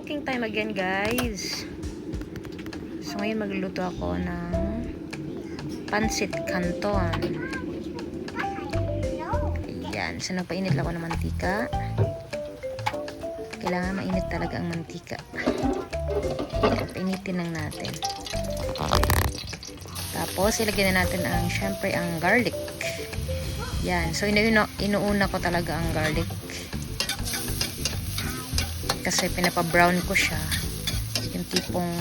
cooking time again, guys. So ngayon magluluto ako ng pansit canton. Ayan, so nagpainit lang ako ng mantika. Kailangan mainit talaga ang mantika. Painitin lang natin. Tapos ilagyan na natin ang, syempre, ang garlic. Yan, so inuuna ko talaga ang garlic. Kasi pinapa-brown ko siya. Yung tipong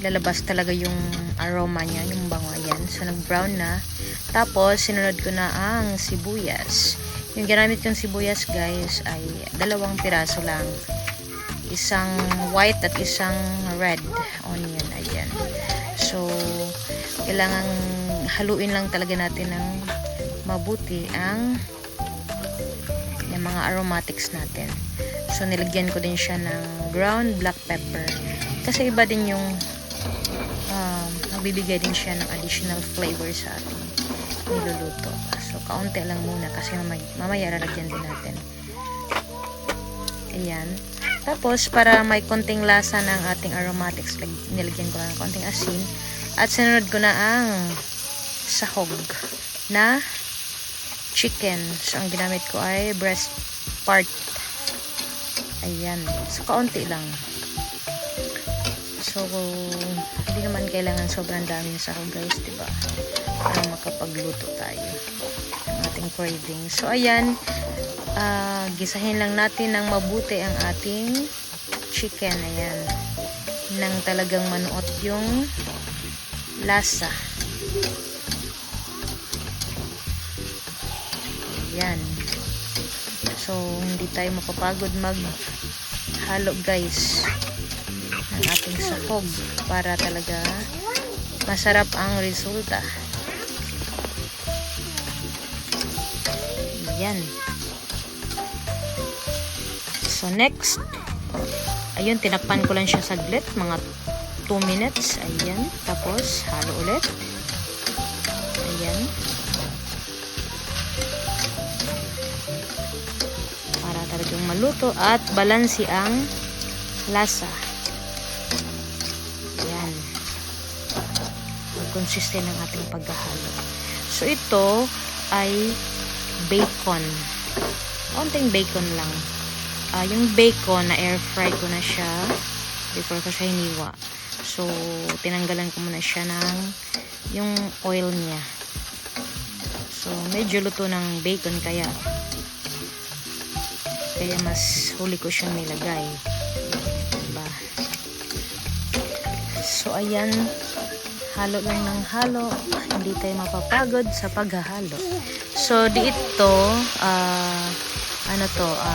lalabas talaga yung aroma niya, yung bango. Yan. So nag-brown na. Tapos sinunod ko na ang sibuyas. Yung ginamit kong sibuyas, guys, ay 2 piraso lang. Isang white at isang red onion. Ayan. So kailangan haluin lang talaga natin ng mabuti ang yung mga aromatics natin. So nilagyan ko din siya ng ground black pepper kasi iba din yung magbibigay din siya ng additional flavor sa ating niluluto. So kaunti lang muna kasi mamaya lalagyan din natin. Ayan. Tapos para may konting lasa ng ating aromatics, nilagyan ko ng konting asin at sinunod ko na ang sahog na chicken. So ang ginamit ko ay breast part. Ayan. So kaunti lang. So hindi naman kailangan sobrang daming sahog, guys, diba? Para makapagluto tayo ng ating craving. So ayan, gisahin lang natin ng mabuti ang ating chicken. Ayan. Nang talagang manuot yung lasa. Yan. So, hindi tayo mapapagod maghalo, guys, ng ating sahog para talaga masarap ang resulta. Yan. So, next, ayun, tinakpan ko lang siya saglit, mga 2 minutes. Ayan. Tapos, halo ulit. Ayan. Talagang maluto at balansi ang lasa. Ayan. Consistent ang ating paghahalo. So ito ay bacon. Konting bacon lang. Yung bacon na air fry ko na siya before ko siya hiniwa. So tinanggalan ko muna siya ng yung oil niya. So medyo luto ng bacon kaya mas huli ko siyang nilagay. Diba? So ayan, halo lang ng halo, hindi tayo mapapagod sa paghahalo. So dito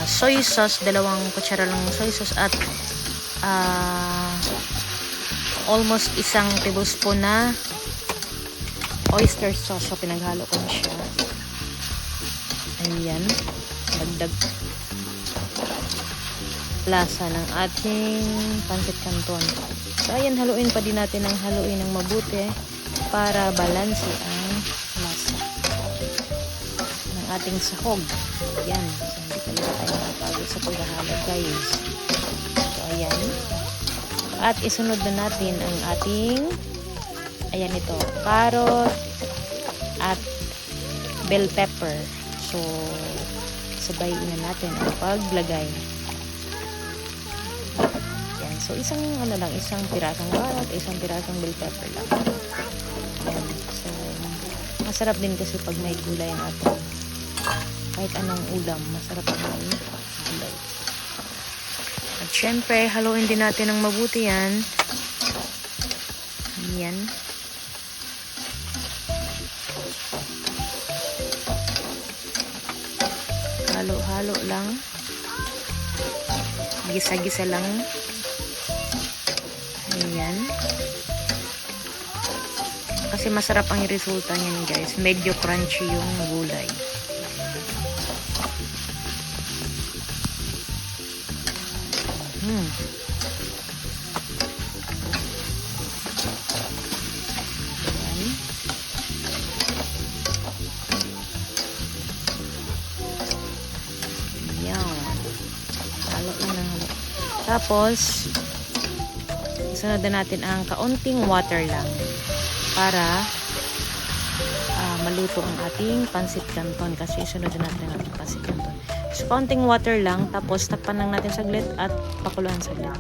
soy sauce, 2 kutsara lang soy sauce at almost 1 tablespoon na oyster sauce. So pinaghalo ko na siya. Ayan, dagdag lasa ng ating pansit canton. So ayan, haluin pa din natin ng haluin ng mabuti para balanse ang lasa ng ating sahog. Ayan. So hindi talaga tayo makapagod sa paghahalo, guys. So ayan. At isunod na natin ang ating carrot at bell pepper. So sabayin na natin ang paglagay. So, isang pirasong carrot, 1 pirasong bell pepper lang. Ayan. So, masarap din kasi pag may gulay ang ating kahit anong ulam, masarap ang may gulay. At syempre, haluin din natin ng mabuti yan. Ayan. Halo-halo lang. Gisa-gisa lang. Ayan. Kasi masarap ang resulta niyan, guys. Medyo crunchy yung gulay. Ayan. Halo lang ng Tapos, isunod na natin ang kaunting water lang para maluto ang ating pancit canton kasi isunod na natin ang ating pancit canton. So, kaunting water lang, tapos takpan lang natin saglit at pakuluan saglit.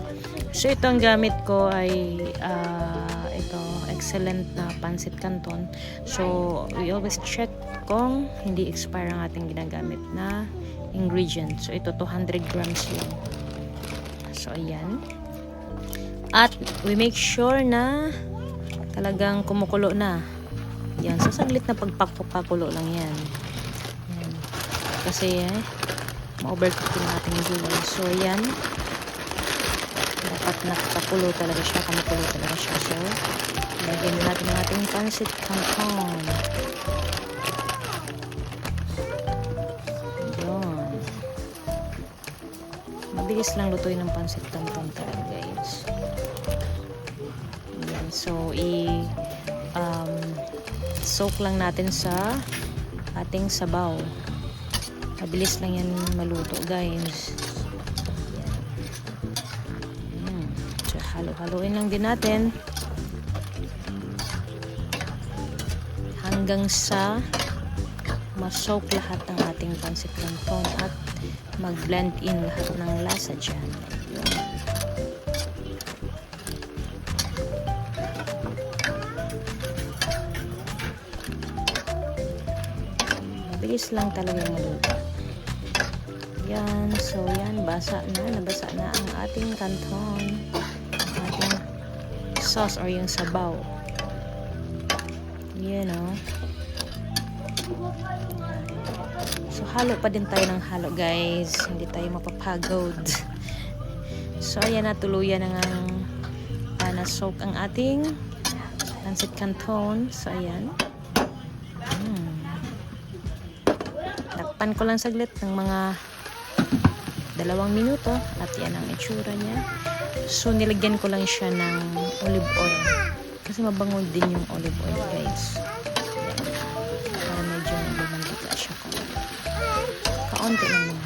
So, ito ang gamit ko ay ito, excellent na pancit canton. So, we always check kung hindi expire ang ating ginagamit na ingredients. So, ito 200 grams yun. So, ayan. At we make sure na talagang kumukulo na. Yan. So, saglit na pagpakulo lang yan. Yan. Kasi, ma-overcook din natin yung gulay. So, ayan. Dapat nakakulo talaga siya. Kumukulo talaga siya. So, lagyan natin ang ating pancit canton. Yun. Mabilis lang lutuin ng pancit canton talaga, guys. Yan. So, soak lang natin sa ating sabaw. Mabilis lang yan maluto, guys. Yan. So, halo-haloin lang din natin hanggang sa ma-soak lahat ng ating pancit canton at mag-blend in lahat ng lasa dyan. Yun. Mabilis lang talaga maluto. Yan. So, yan. Basa na. Nabasa na ang ating canton. Ang ating sauce or yung sabaw. Yan, o. So, halo pa din tayo ng halo, guys. Hindi tayo mapapagod. So, ayan na. Tuluyan na nga na-soak ang ating pancit canton. So, ayan. Takpan ko lang saglit ng mga 2 minuto at yan ang itsura niya. So, nilagyan ko lang siya ng olive oil kasi mabango din yung olive oil, guys. Yan. Para medyo lumandika siya. Kaunti lang naman.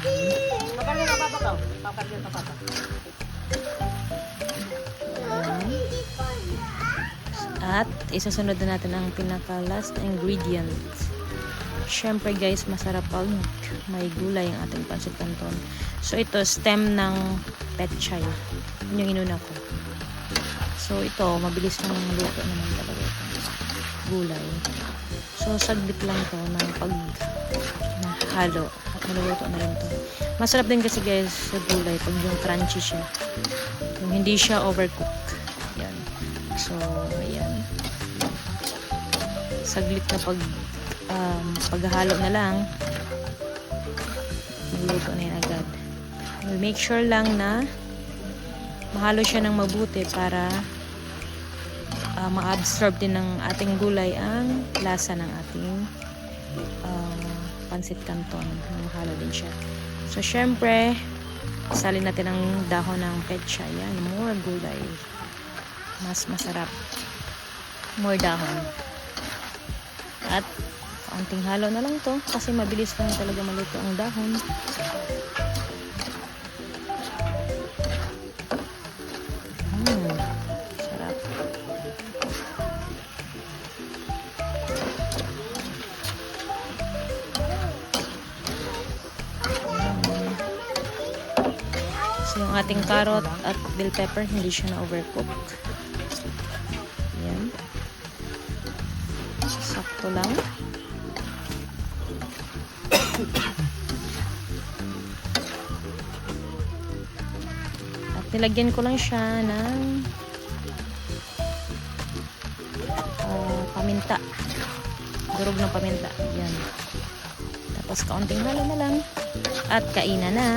At isasunod na natin ang pinaka-last na ingredient. Siyempre, guys, masarap pag may gulay ang ating pancit canton. So, ito, stem ng petchay. Yun yung inuna ko. So, ito, mabilis lang maluto naman talaga itong gulay. So, saglit lang to ng pag nahalo. At maluluto na rin to. Masarap din kasi, guys, sa gulay pag yung crunchy siya. Yung hindi siya overcook. Yan. So, ayan. Saglit na paghahalo na lang, magluto na yan agad. We'll make sure lang na mahalo siya ng mabuti para ma-absorb din ng ating gulay ang lasa ng ating pancit canton. Mahalo din siya. So, syempre, salin natin ang dahon ng petsa. Yan, more gulay. Mas masarap. More dahon. At kaunting halo na lang to kasi mabilis lang talaga maluto ang dahon. Sarap. So, yung ating carrot at bell pepper hindi siya na overcook. Yan. Sakto lang. At nilagyan ko lang siya ng paminta. Durog ng paminta. Yan. Tapos kaunting halo na lang. At kainan na.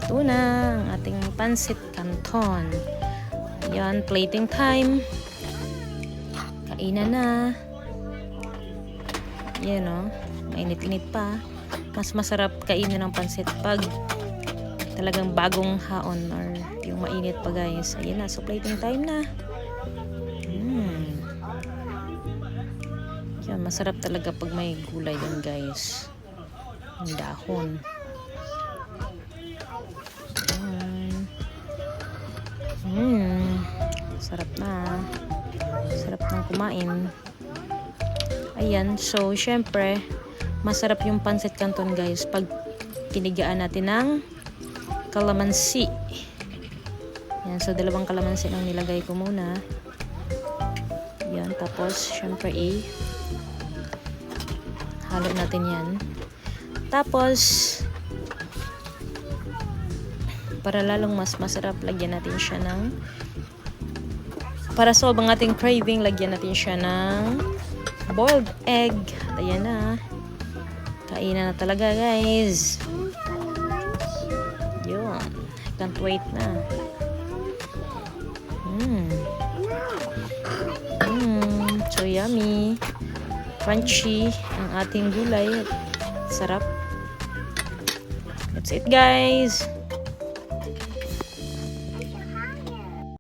Ito na ang ating pancit canton. Yan, plating time. Kainan na. Yan, o. Mainit-init pa. Mas masarap kainin ng pansit pag talagang bagong haon or yung mainit pa, guys. Ayan na. So, plating time na. Yan, masarap talaga pag may gulay din, guys. Yung dahon. Sarap na. Sarap ng kumain. Ayan, so syempre, masarap yung pancit canton guys pag pinigaan natin ng kalamansi. Yan, so 2 kalamansi ang nilagay ko muna. Yan, tapos syempre halo natin yan. Tapos para lalong mas masarap, lagyan natin siya ng, para solve ang ating craving, lagyan natin siya ng boiled egg. At ayan na. Kainan na talaga guys. Yun. Can't wait na. So yummy. Crunchy ang ating gulay. Sarap. That's it guys.